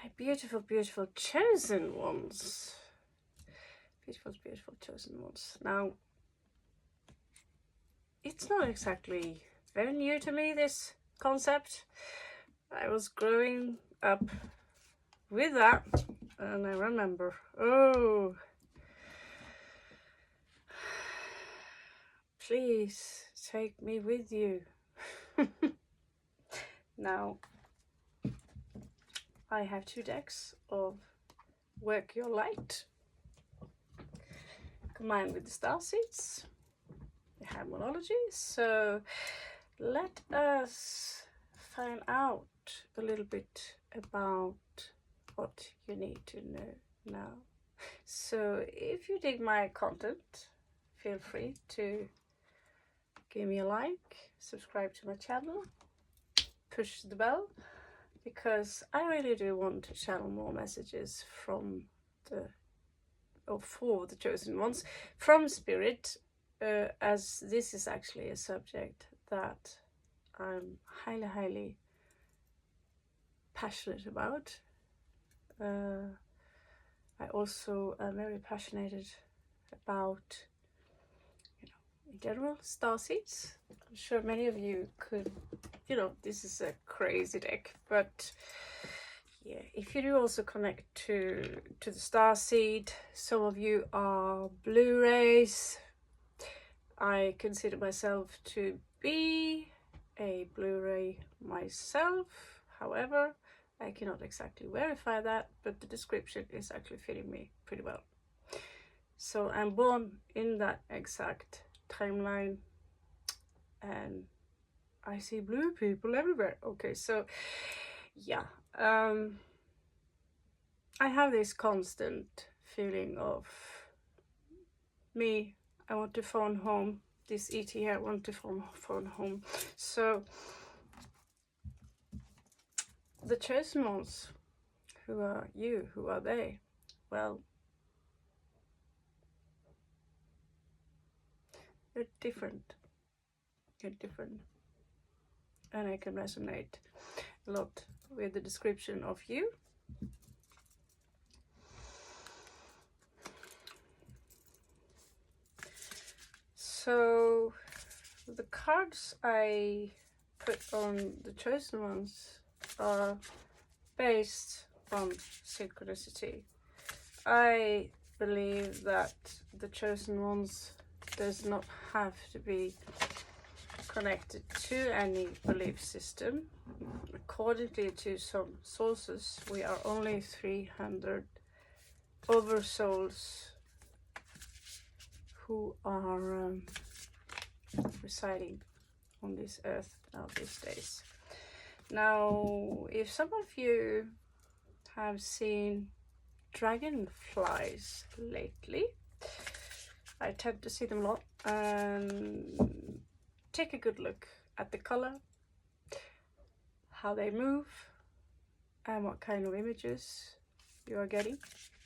My beautiful, beautiful chosen ones. Beautiful, beautiful chosen ones. Now, it's not exactly very new to me, this concept. I was growing up with that, and I remember, oh, please take me with you. Now, I have 2 decks of Work Your Light, combined with the starseeds, the harmonology. So let us find out a little bit about what you need to know now. So if you dig my content, feel free to give me a like, subscribe to my channel, push the bell, because I really do want to channel more messages from for the chosen ones from spirit, as this is actually a subject that I'm highly passionate about. I also am very passionate about, in general, starseeds. I'm sure many of you could, this is a crazy deck, but yeah, if you do also connect to the starseed, some of you are Blu-rays. I consider myself to be a Blu-ray myself. However, I cannot exactly verify that, but the description is actually fitting me pretty well. So I'm born in that exact timeline, and I see blue people everywhere. Okay, so yeah, I have this constant feeling of me. I want to phone home. This ET here, I want to phone home. So the chosen ones, who are you? Who are they? Well, they're different. You're different, and I can resonate a lot with the description of you. So the cards I put on the chosen ones are based on synchronicity. I believe that the chosen ones does not have to be connected to any belief system. According to some sources, we are only 300 oversouls who are residing on this earth now these days. Now, if some of you have seen dragonflies lately, I tend to see them a lot, and take a good look at the color, how they move, and what kind of images you are getting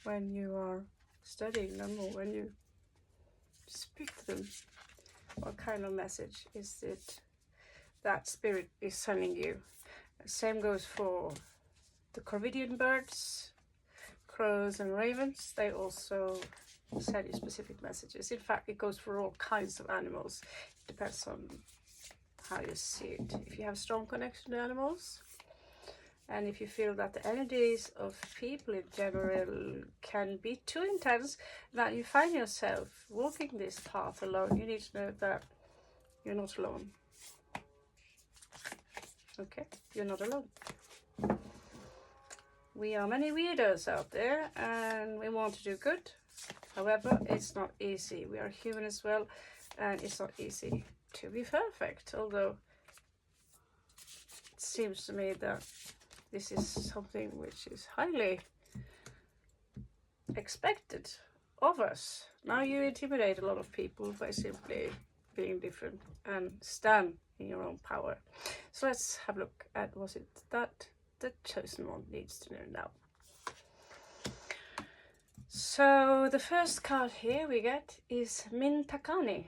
when you are studying them or when you speak to them. What kind of message is it that spirit is sending you? The same goes for the Corvidian birds, crows and ravens. They also send you specific messages. In fact, it goes for all kinds of animals. It depends on how you see it. If you have strong connection to animals, and if you feel that the energies of people in general can be too intense, that you find yourself walking this path alone, you need to know that you're not alone. Okay, you're not alone. We are many weirdos out there, and we want to do good. However, it's not easy. We are human as well, and it's not easy to be perfect, although it seems to me that this is something which is highly expected of us. Now you intimidate a lot of people by simply being different and stand in your own power. So let's have a look at what it that the chosen one needs to know now. So the first card here we get is Mintakani.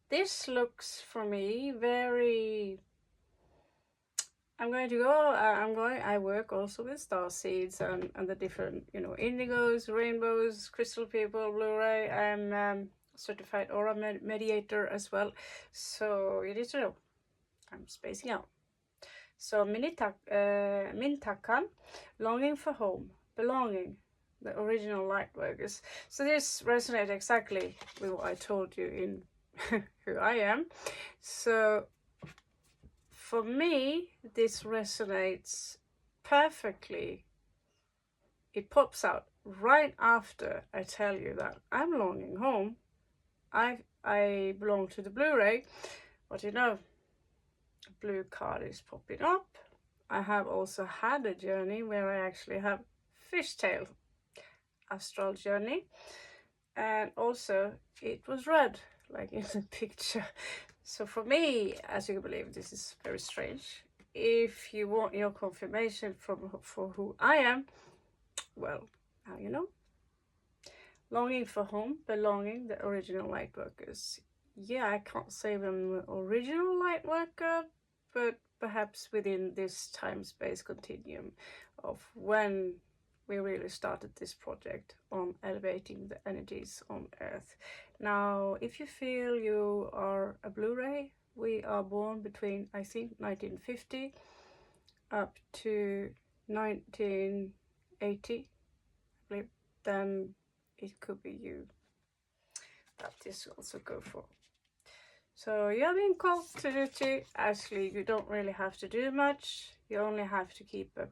This looks for me very I'm going to go, I work also with star seeds and the different, you know, indigos, rainbows, crystal people, Blu-ray. I'm certified aura mediator as well. So you need to know, I'm spacing out. So Mintakan, longing for home, belonging, the original light workers. So this resonates exactly with what I told you in who I am. So for me, this resonates perfectly. It pops out right after I tell you that I'm longing home. I belong to the Blu-ray, but you know, the blue card is popping up. I have also had a journey where I actually have fishtail astral journey, and also it was red, like in the picture. So for me, as you can believe, this is very strange. If you want your confirmation for who I am, well, now you know. Longing for home, belonging, the original light workers. Yeah, I can't say I'm the original light worker, but perhaps within this time-space continuum of when we really started this project on elevating the energies on Earth. Now, if you feel you are a Blu-ray, we are born between, I think, 1950 up to 1980, I believe, then it could be you that this will also go for. So you're being called to duty. Actually, you don't really have to do much. You only have to keep up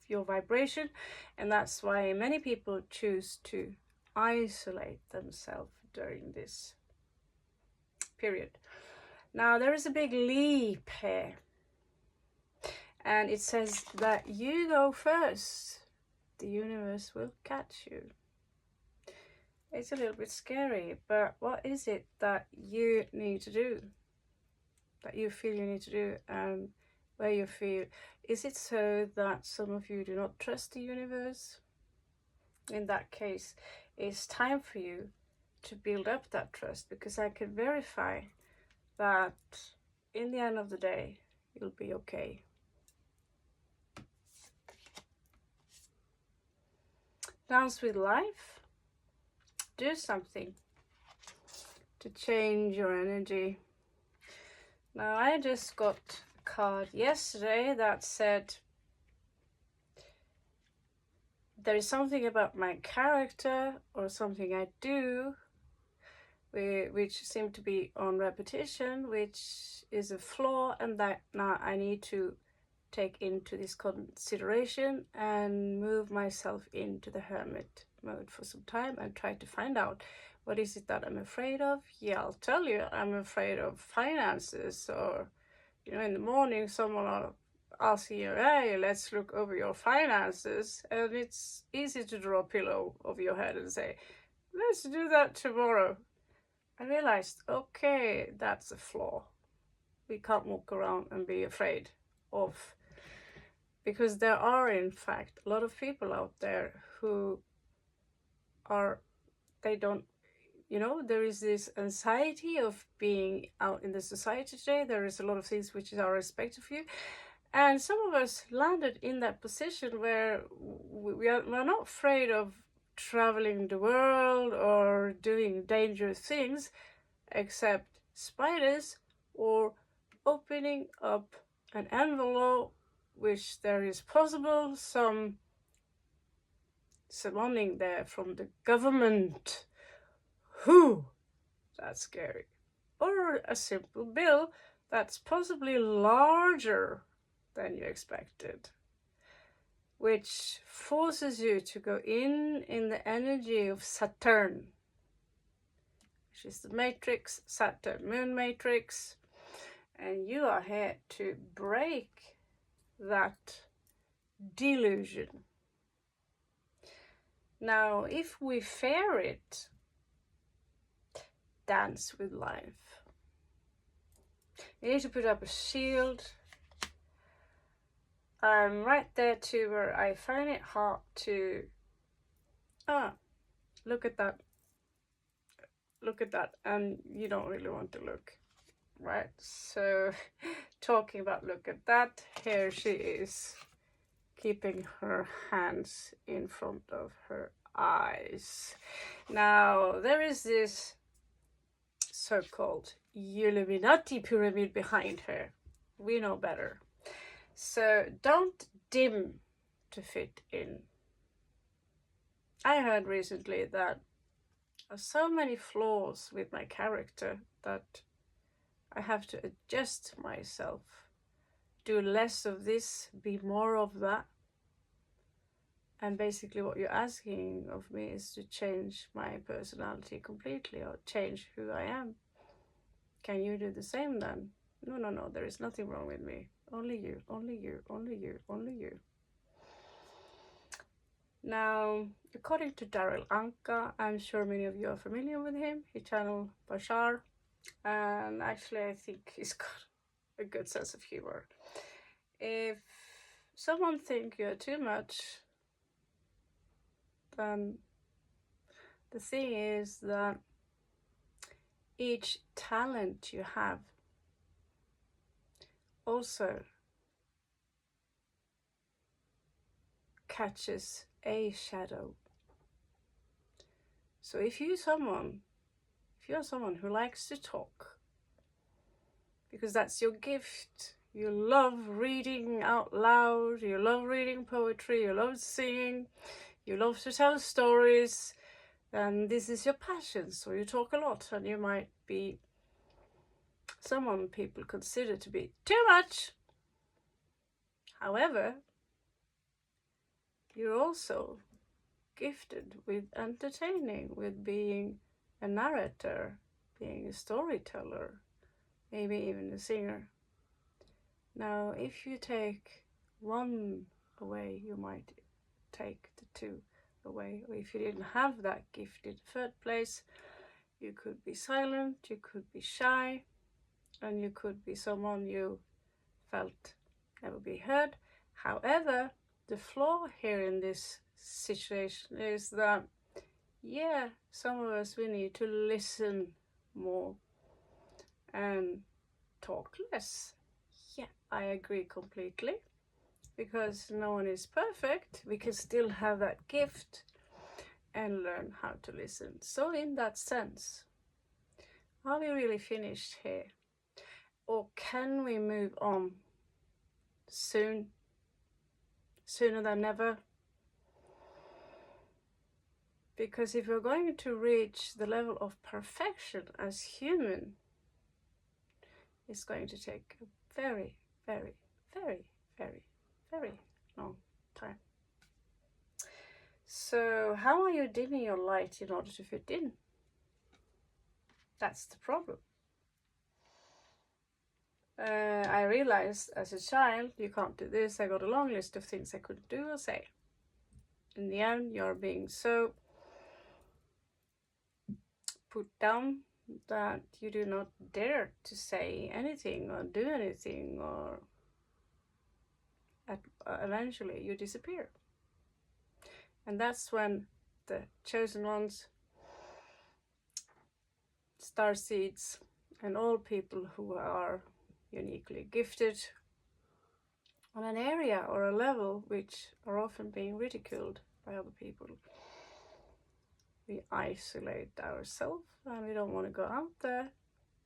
your vibration, and that's why many people choose to isolate themselves during this period. Now there is a big leap here, and it says that you go first. The universe will catch you. It's a little bit scary, but what is it that you need to do? That you feel you need to do, and where you feel, is it so that some of you do not trust the universe? In that case, it's time for you to build up that trust, because I can verify that in the end of the day, you'll be okay. Dance with life. Do something to change your energy. Now, I just got a card yesterday that said there is something about my character or something I do which seem to be on repetition, which is a flaw, and that now I need to take into this consideration and move myself into the hermit mode for some time and try to find out what is it that I'm afraid of. Yeah, I'll tell you, I'm afraid of finances, or you know, in the morning someone will ask you, hey, let's look over your finances, and it's easy to draw a pillow over your head and say, let's do that tomorrow. I realized, okay, that's a flaw. We can't walk around and be afraid of, because there are in fact a lot of people out there who are, they don't, you know, there is this anxiety of being out in the society today. There is a lot of things which are expected of you, and some of us landed in that position where we're not afraid of traveling the world or doing dangerous things, except spiders or opening up an envelope, which there is possible some summoning there from the government. Whew, that's scary. Or a simple bill that's possibly larger than you expected, which forces you to go in the energy of Saturn, which is the matrix, Saturn moon matrix, and you are here to break that delusion. Now, if we fear it, dance with life. You need to put up a shield. I'm right there too, where I find it hard to, look at that, and you don't really want to look. right? So talking about, look at that, here she is keeping her hands in front of her eyes. Now there is this so-called Illuminati pyramid behind her. We know better. So don't dim to fit in. I heard recently that there are so many flaws with my character that I have to adjust myself. Do less of this, be more of that. And basically what you're asking of me is to change my personality completely, or change who I am. Can you do the same then? No, no, no, there is nothing wrong with me. Only you, only you, only you, only you. Now, according to Daryl Anka, I'm sure many of you are familiar with him. He channeled Bashar, and actually I think he's got a good sense of humor. If someone thinks you're too much, then the thing is that each talent you have also catches a shadow. So if you're someone who likes to talk, because that's your gift, you love reading out loud, you love reading poetry, you love singing, you love to tell stories, then this is your passion, so you talk a lot, and you might be someone people consider to be too much. However, you're also gifted with entertaining, with being a narrator, being a storyteller, maybe even a singer. Now, if you take one away, you might take the two away. Or if you didn't have that gift in the first place, you could be silent, you could be shy, and you could be someone you felt never be heard. However, the flaw here in this situation is that, yeah, some of us, we need to listen more and talk less. Yeah, I agree completely, because no one is perfect. We can still have that gift and learn how to listen. So in that sense, are we really finished here? Or can we move on soon? Sooner than never? Because if we're going to reach the level of perfection as human, it's going to take a very, very, very, very, very long time. So how are you dimming your light in order to fit in? That's the problem. I realized as a child, you can't do this. I got a long list of things I couldn't do or say. In the end, you're being so put down that you do not dare to say anything or do anything, or eventually you disappear. And that's when the chosen ones, starseeds, and all people who are uniquely gifted on an area or a level which are often being ridiculed by other people, we isolate ourselves and we don't want to go out there.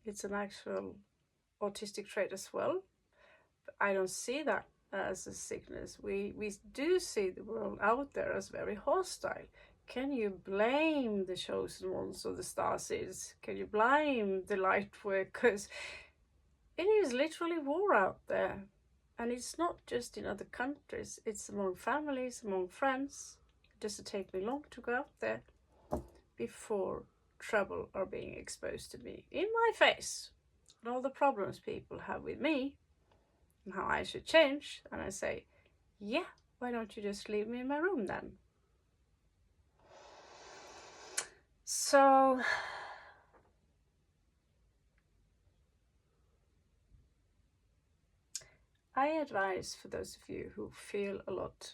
It's an actual autistic trait as well. But I don't see that as a sickness. We do see the world out there as very hostile. Can you blame the chosen ones or the starseeds? Can you blame the light workers? It is literally war out there. And it's not just in other countries, it's among families, among friends. It doesn't take me long to go out there before trouble are being exposed to me in my face, and all the problems people have with me and how I should change. And I say, yeah, why don't you just leave me in my room then? So I advise, for those of you who feel a lot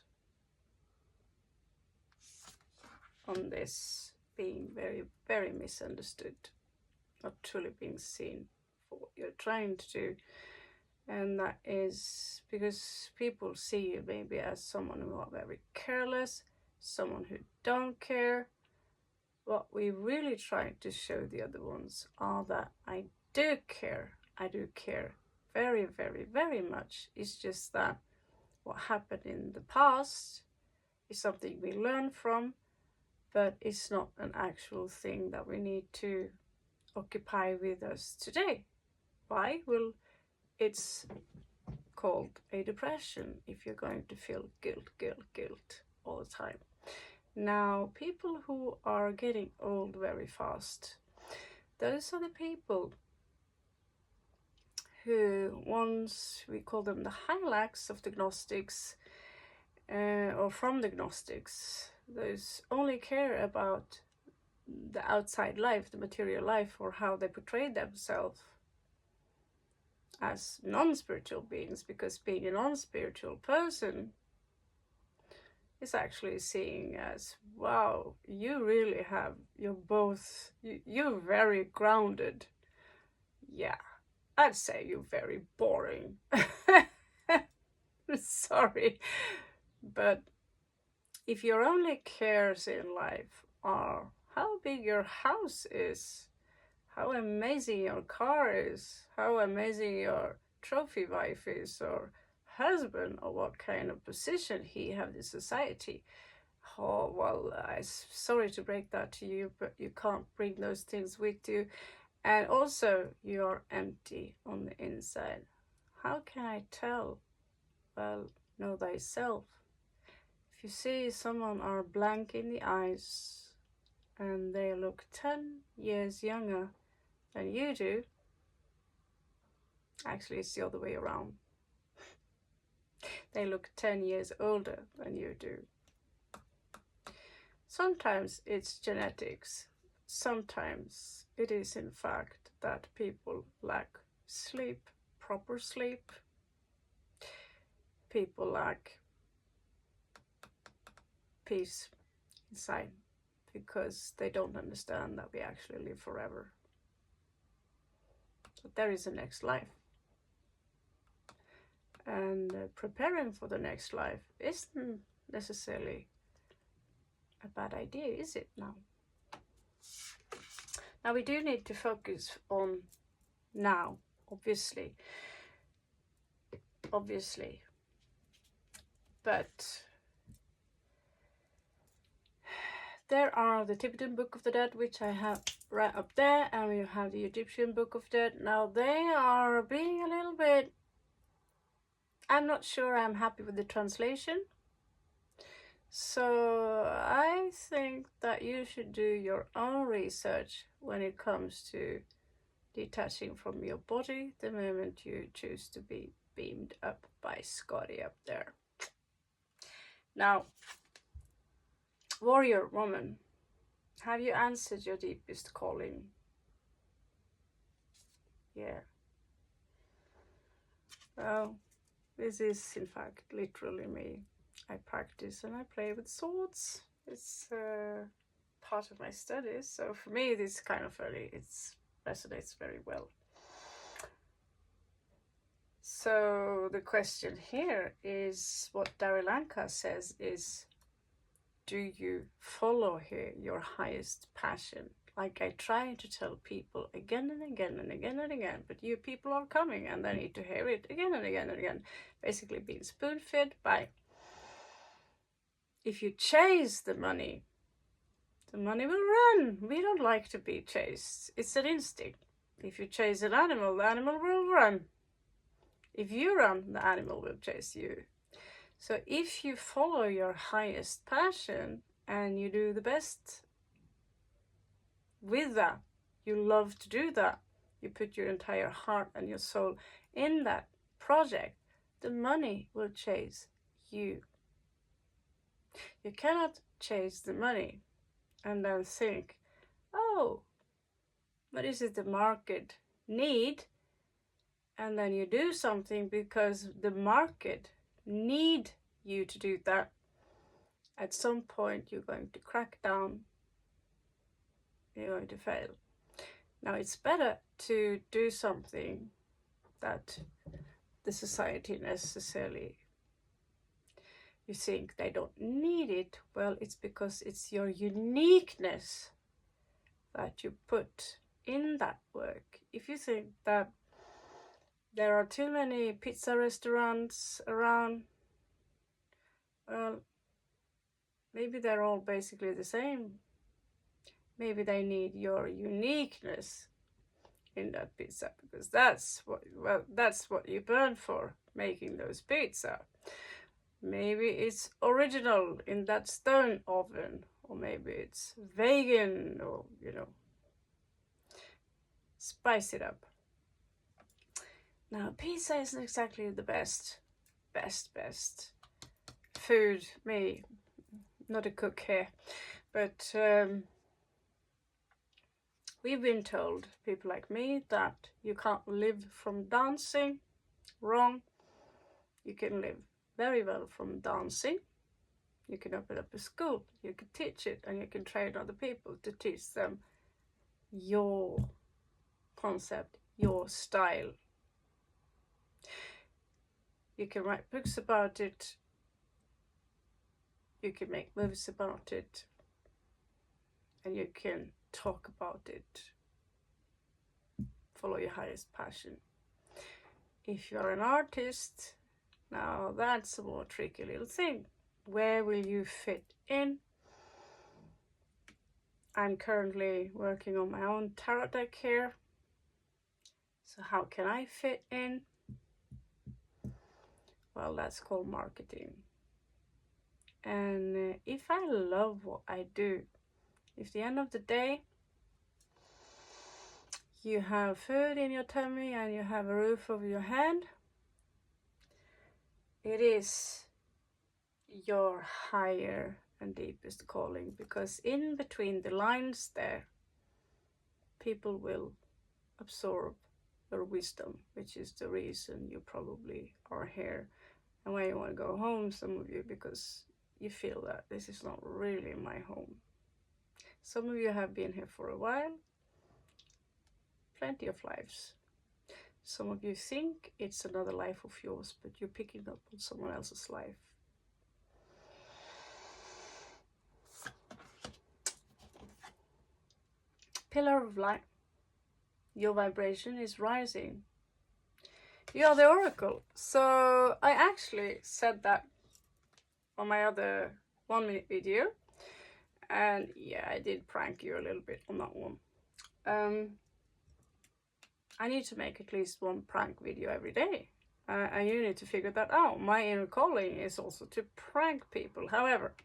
on this, being very, very misunderstood, not truly being seen, for what you're trying to do. And that is because people see you maybe as someone who are very careless, someone who don't care. What we really try to show the other ones are that I do care. I do care very, very, very much. It's just that what happened in the past is something we learn from, but it's not an actual thing that we need to occupy with us today. Why? Well, it's called a depression if you're going to feel guilt all the time. Now, people who are getting old very fast, those are the people who, once we call them the hylax of the Gnostics, or from the Gnostics, those only care about the outside life, the material life, or how they portray themselves as non-spiritual beings, because being a non-spiritual person is actually seeing as, wow, you're very grounded. Yeah, I'd say you're very boring. Sorry, but if your only cares in life are how big your house is, how amazing your car is, how amazing your trophy wife is, or husband, or what kind of position he have in society. Oh, well, I'm sorry to break that to you, but you can't bring those things with you. And also, you're empty on the inside. How can I tell? Well, know thyself. If you see someone are blank in the eyes and they look 10 years younger than you do, actually it's the other way around. They look 10 years older than you do. Sometimes it's genetics. Sometimes it is in fact that people lack sleep, proper sleep. People lack peace inside because they don't understand that we actually live forever. But there is a next life. And preparing for the next life isn't necessarily a bad idea, is it now? Now we do need to focus on now, obviously. But there are the Tibetan Book of the Dead, which I have right up there, and we have the Egyptian Book of Dead. Now they are being a little bit, I'm not sure I'm happy with the translation. So I think that you should do your own research when it comes to detaching from your body the moment you choose to be beamed up by Scotty up there. Now, warrior woman, have you answered your deepest calling? Yeah. Well, this is in fact literally me. I practice and I play with swords. It's part of my studies, so for me this kind of it resonates very well. So the question here is what Darilanka says is, do you follow here your highest passion? Like I try to tell people again and again and again and again, but you people are coming and they need to hear it again and again and again. Basically being spoon-fed by, if you chase the money will run. We don't like to be chased. It's an instinct. If you chase an animal, the animal will run. If you run, the animal will chase you. So if you follow your highest passion and you do the best with that, you love to do that, you put your entire heart and your soul in that project, the money will chase you. You cannot chase the money and then think, oh, but is it the market need? And then you do something because the market need you to do that. At some point you're going to crack down, you're going to fail. Now, it's better to do something that the society necessarily, you think they don't need it. Well, it's because it's your uniqueness that you put in that work. If you think that there are too many pizza restaurants around, well, maybe they're all basically the same. Maybe they need your uniqueness in that pizza, because that's what you burn for, making those pizza. Maybe it's original in that stone oven, or maybe it's vegan, or spice it up. Now, pizza isn't exactly the best food. Me, not a cook here, but we've been told, people like me, that you can't live from dancing. Wrong. You can live very well from dancing. You can open up a school, you can teach it, and you can train other people to teach them your concept, your style. You can write books about it. You can make movies about it. And you can talk about it. Follow your highest passion. If you're an artist, now that's a more tricky little thing. Where will you fit in? I'm currently working on my own tarot deck here. So how can I fit in? Well, that's called marketing. And if I love what I do, if at the end of the day you have food in your tummy and you have a roof over your head, it is your higher and deepest calling, because in between the lines there, people will absorb your wisdom, which is the reason you probably are here and why you want to go home, some of you, because you feel that this is not really my home. Some of you have been here for a while, plenty of lives. Some of you think it's another life of yours, but you're picking up on someone else's life. Pillar of light. Your vibration is rising. You are the oracle. So I actually said that on my other 1-minute video. And yeah, I did prank you a little bit on that one. I need to make at least one prank video every day. And you need to figure that out. My inner calling is also to prank people. However,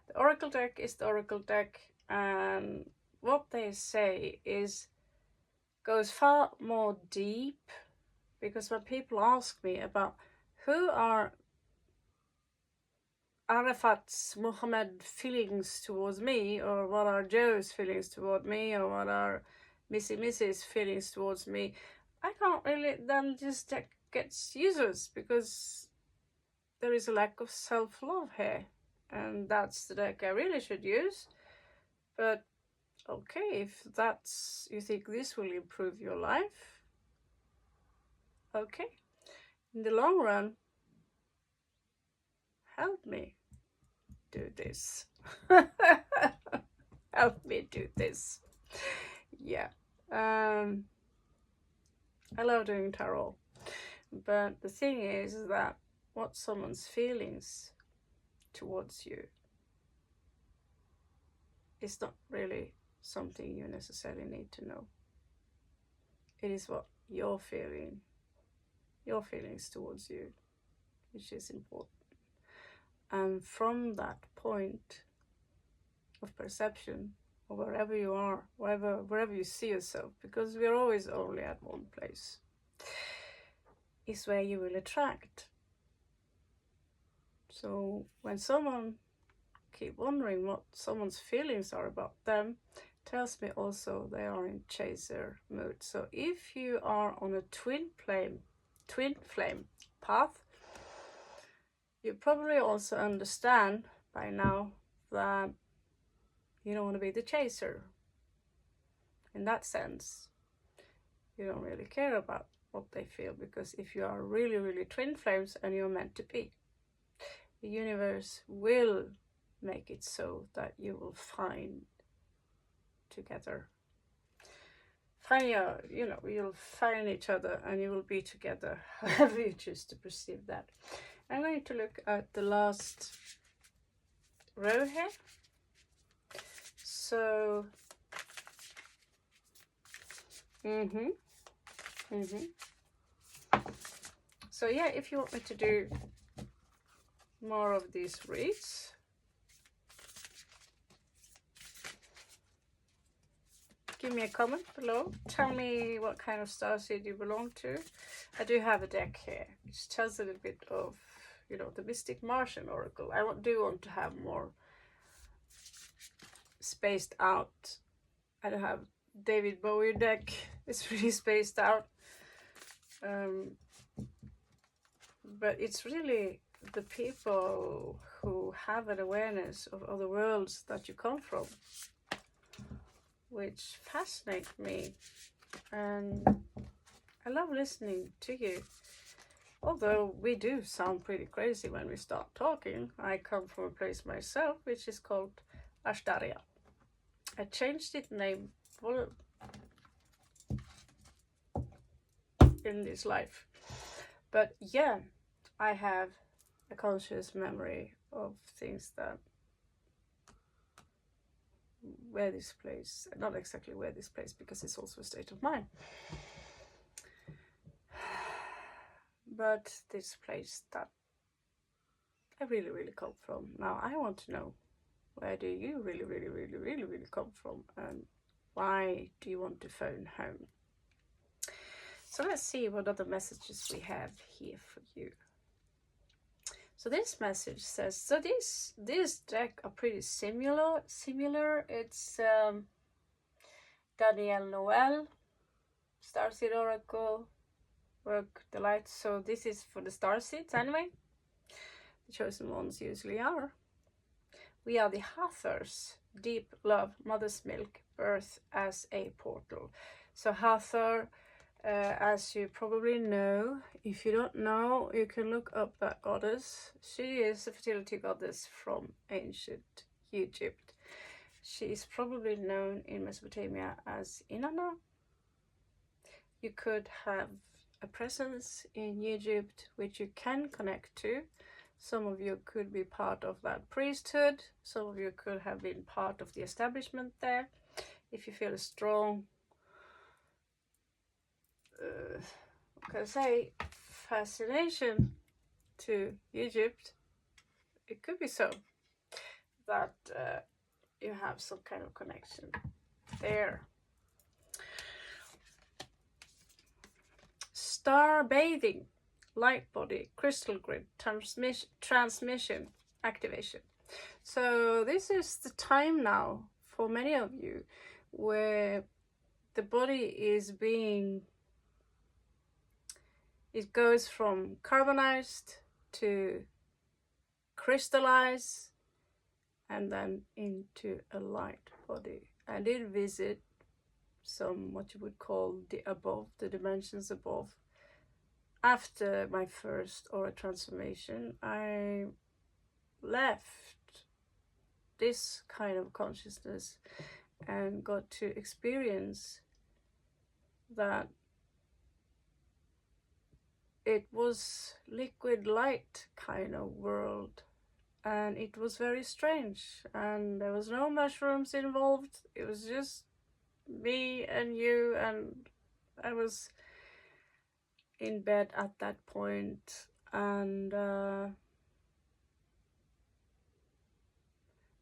the oracle deck is the oracle deck, and what they say goes far more deep, because when people ask me about who are Arafat's Muhammad feelings towards me, or what are Joe's feelings toward me, or what are Missy's feelings towards me, I can't really then just gets useless, because there is a lack of self-love here, and that's the deck I really should use. But okay, if that's, you think this will improve your life, okay, in the long run, help me do this. Help me do this. Yeah. I love doing tarot, but the thing is that what someone's feelings towards you is not really something you necessarily need to know. It is what you're feeling, your feelings towards you, which is important. And from that point of perception, or wherever you are, wherever you see yourself, because we're always only at one place, is where you will attract. So when someone keep wondering what someone's feelings are about them, tells me also they are in chaser mood. So if you are on a twin flame path, you probably also understand by now that you don't want to be the chaser. in that sense, you don't really care about what they feel, because if you are really, really twin flames and you're meant to be, the universe will make it so that you will find together. You'll find each other and you will be together, however you choose to perceive that. I'm going to look at the last row here. So, So yeah, if you want me to do more of these reads, give me a comment below. Tell me what kind of starseed you belong to. I do have a deck here which tells a little bit of, the Mystic Martian Oracle. I do want to have more spaced out. I don't have David Bowie deck. It's really spaced out. But it's really the people who have an awareness of other worlds that you come from, which fascinate me, and I love listening to you. Although we do sound pretty crazy when we start talking. I come from a place myself which is called Ashtaria. I changed its name in this life, but yeah, I have a conscious memory of things that where this place, not exactly where this place, because it's also a state of mind, but this place that I really, really come from. Now I want to know, where do you really, really, really, really, really come from, and why do you want to phone home? So let's see what other messages we have here for you. So this message says, so this deck are pretty similar. It's Danielle Noel, Starseed Oracle, Work the Light. So this is for the starseeds anyway. The chosen ones usually are. We are the Hathors, deep love, mother's milk, birth as a portal. So Hathor, as you probably know, if you don't know, you can look up that goddess. She is a fertility goddess from ancient Egypt. She is probably known in Mesopotamia as Inanna. You could have a presence in Egypt which you can connect to. Some of you could be part of that priesthood. Some of you could have been part of the establishment there. If you feel a strong, what can I say, fascination to Egypt, it could be so that you have some kind of connection there. Star bathing, light body, crystal grid, transmission, activation. So this is the time now for many of you where the body is being, it goes from carbonized to crystallize and then into a light body. I did visit some, what you would call the above, the dimensions above. After my first aura transformation, I left this kind of consciousness and got to experience that it was liquid light kind of world, and it was very strange, and there was no mushrooms involved. It was just me and you, and I was in bed at that point, and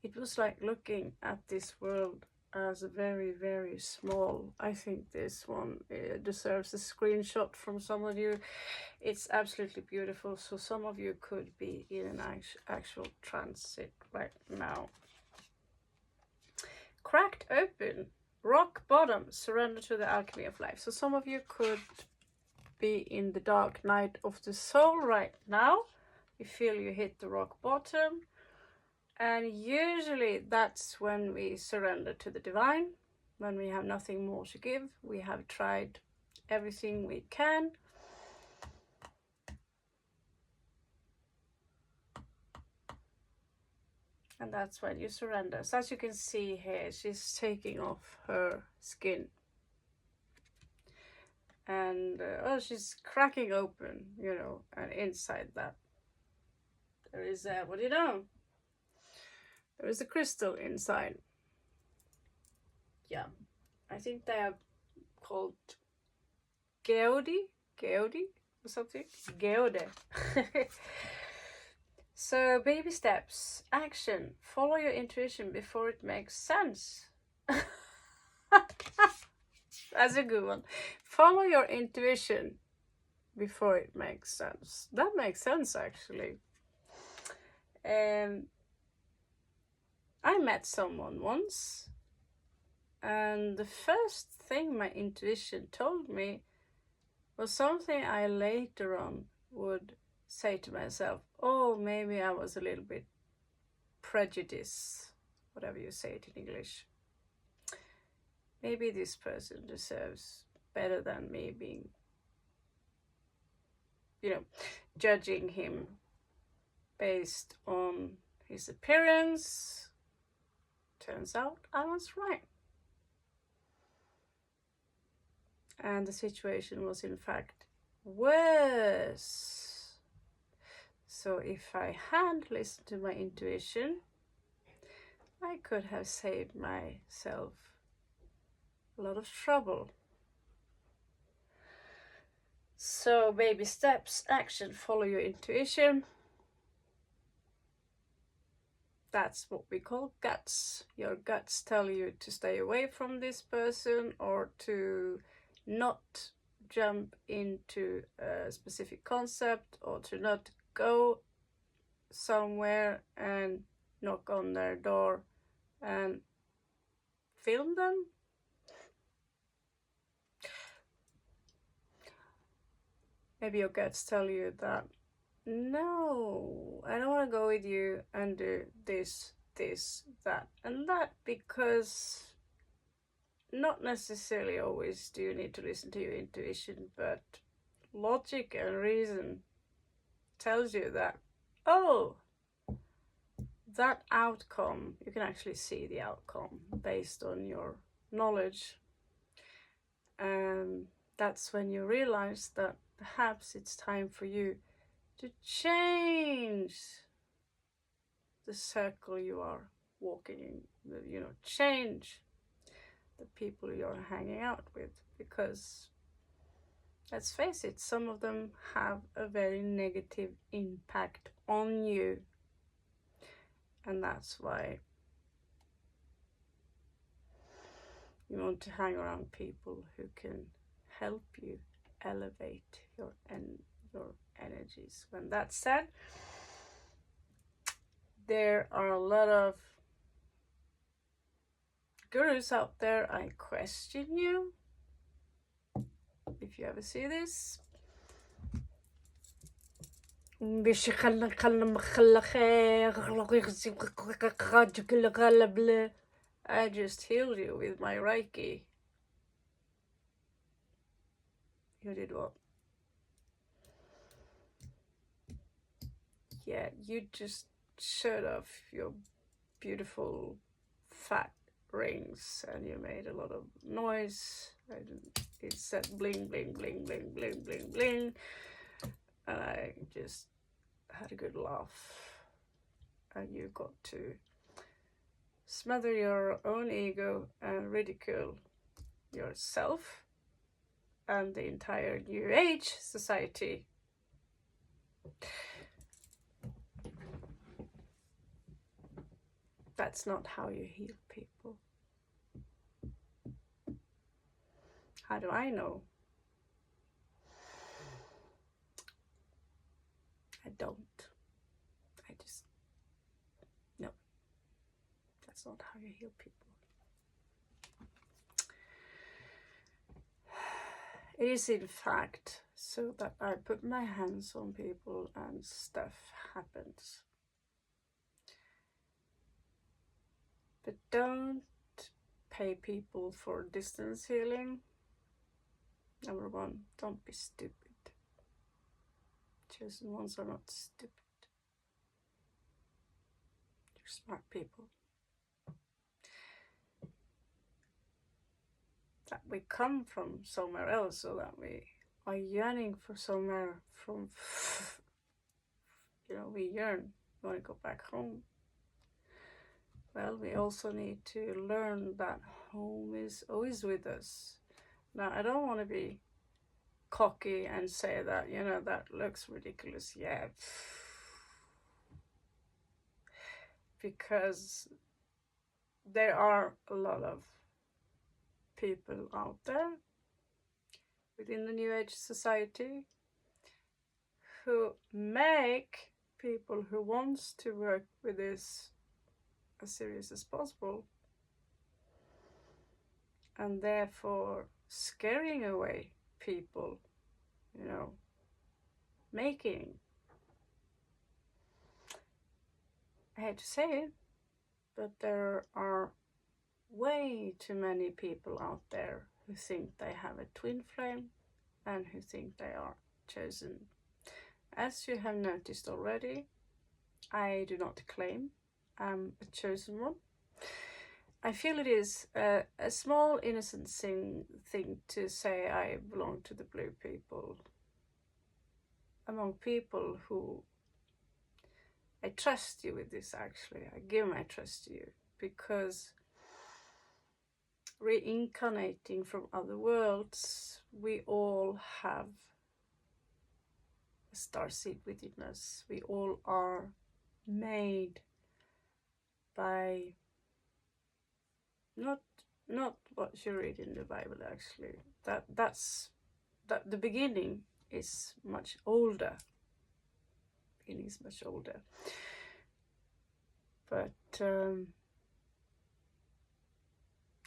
it was like looking at this world as very, very small. I think this one deserves a screenshot from some of you. It's absolutely beautiful. So some of you could be in an actual transit right now. Cracked open, rock bottom, surrender to the alchemy of life. So some of you could be in the dark night of the soul right now. You feel you hit the rock bottom, and usually that's when we surrender to the divine. when we have nothing more to give. We have tried everything we can. And that's when you surrender. So as you can see here, she's taking off her skin. And she's cracking open, you know, and inside that there is what do you know? There is a crystal inside. Yeah, I think they are called geode or something. Geode. So baby steps, action, follow your intuition before it makes sense. That's a good one. Follow your intuition before it makes sense. That makes sense, actually. I met someone once, and the first thing my intuition told me was something I later on would say to myself, oh, maybe I was a little bit prejudiced, whatever you say it in English. Maybe this person deserves better than me being, you know, judging him based on his appearance. Turns out I was right. And the situation was in fact worse. So if I had listened to my intuition, I could have saved myself a lot of trouble. So baby steps, action, follow your intuition. That's what we call guts. Your guts tell you to stay away from this person or to not jump into a specific concept or to not go somewhere and knock on their door and film them. Maybe your guts tell you that, no, I don't want to go with you and do this, that, and that, because not necessarily always do you need to listen to your intuition, but logic and reason tells you that, oh, that outcome, you can actually see the outcome based on your knowledge. And that's when you realize that perhaps it's time for you to change the circle you are walking in, you know, change the people you're hanging out with, because let's face it, some of them have a very negative impact on you. And that's why you want to hang around people who can help you elevate your energies. When that's said, there are a lot of gurus out there. I question you if you ever see this. I just healed you with my Reiki. You did what? Yeah, you just showed off your beautiful fat rings and you made a lot of noise. It said bling, bling, bling, bling, bling, bling, bling. And I just had a good laugh. And you got to smother your own ego and ridicule yourself and the entire New Age society. That's not how you heal people. How do I know? I don't. I just, no. That's not how you heal people. It is in fact so that I put my hands on people and stuff happens. But don't pay people for distance healing. Number one, don't be stupid. Chosen ones are not stupid. They're smart people. That we come from somewhere else, so that we are yearning for somewhere from, we yearn, we want to go back home. Well, we also need to learn that home is always with us. Now, I don't want to be cocky and say that, that looks ridiculous. Yeah. Because there are a lot of people out there within the New Age society who make people who wants to work with this as serious as possible, and therefore scaring away people, making, I hate to say it, but there are way too many people out there who think they have a twin flame and who think they are chosen. As you have noticed already, I do not claim I'm a chosen one. I feel it is a small innocent thing to say I belong to the blue people, among people who I trust you with this. Actually, I give my trust to you, because reincarnating from other worlds, we all have a starseed within us. We all are made by not what you read in the Bible. Actually, that's the beginning is much older. Beginning is much older, but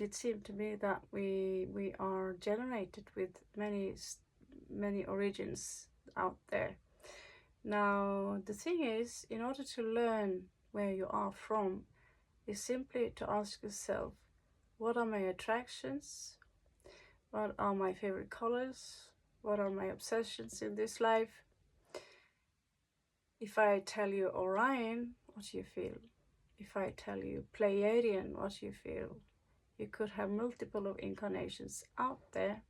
it seemed to me that we are generated with many origins out there. Now, the thing is, in order to learn where you are from, is simply to ask yourself, what are my attractions? What are my favorite colors? What are my obsessions in this life? If I tell you Orion, what do you feel? If I tell you Pleiadian, what do you feel? You could have multiple of incarnations out there.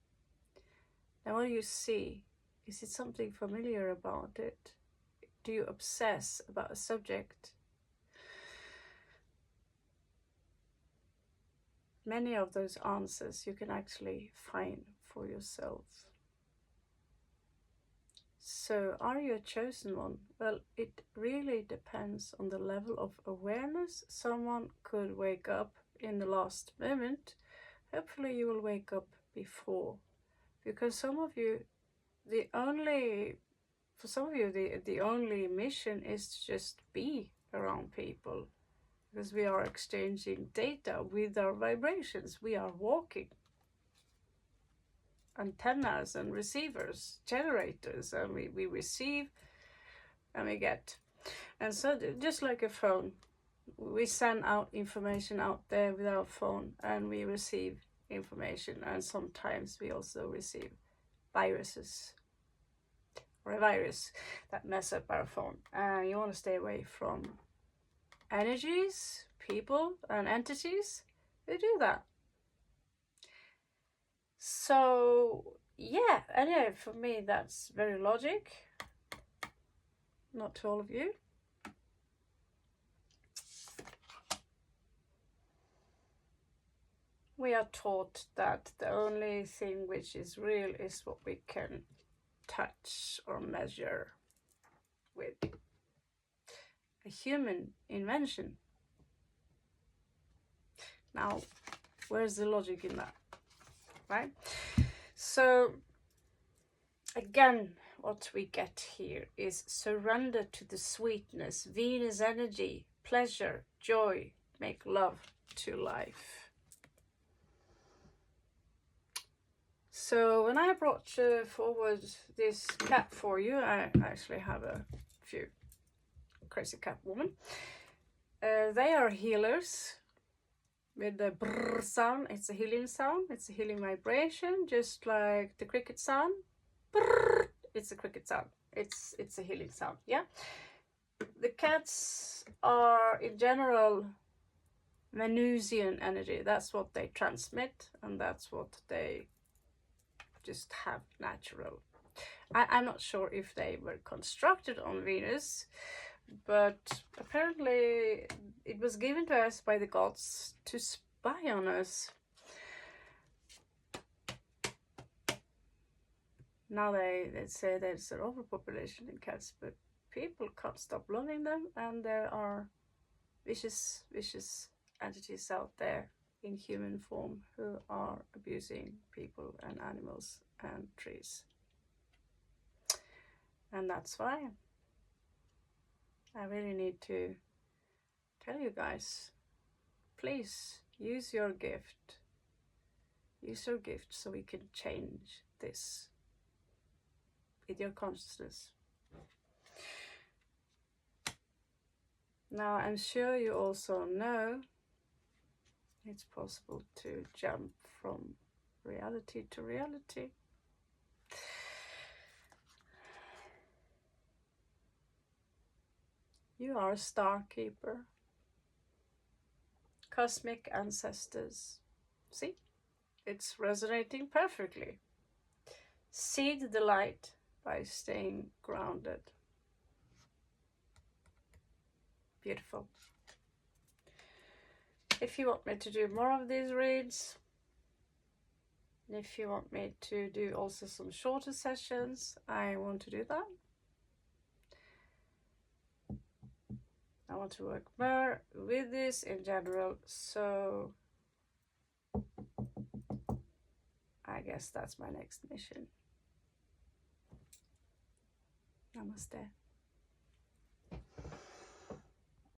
Now, what do you see? Is it something familiar about it? Do you obsess about a subject? Many of those answers you can actually find for yourself. So, are you a chosen one? Well, it really depends on the level of awareness. Someone could wake up in the last moment. Hopefully you will wake up before, because some of you, the only mission is to just be around people, because we are exchanging data with our vibrations. We are walking antennas and receivers, generators, and we receive and we get. And so just like a phone, we send out information out there with our phone, and we receive information, and sometimes we also receive viruses, or a virus that mess up our phone. You want to stay away from energies, people, and entities who do that. So yeah, anyway, for me that's very logic. Not to all of you. We are taught that the only thing which is real is what we can touch or measure with a human invention. Now, where's the logic in that, right? So, again, what we get here is surrender to the sweetness, Venus energy, pleasure, joy, make love to life. So when I brought forward this cat for you, I actually have a few crazy cat women. They are healers, with the brrr sound. It's a healing sound. It's a healing vibration, just like the cricket sound. Brrr, it's a cricket sound. It's a healing sound. Yeah. The cats are in general Venusian energy. That's what they transmit, and that's what they just have natural. I'm not sure if they were constructed on Venus, but apparently it was given to us by the gods to spy on us. Now they say there's an overpopulation in cats, but people can't stop loving them, and there are vicious entities out there in human form who are abusing people and animals and trees. And that's why I really need to tell you guys, please use your gift. Use your gift so we can change this with your consciousness. Now, I'm sure you also know it's possible to jump from reality to reality. You are a starkeeper. Cosmic ancestors. See? It's resonating perfectly. Seed the light by staying grounded. Beautiful. If you want me to do more of these reads, if you want me to do also some shorter sessions, I want to do that. I want to work more with this in general, so I guess that's my next mission. Namaste.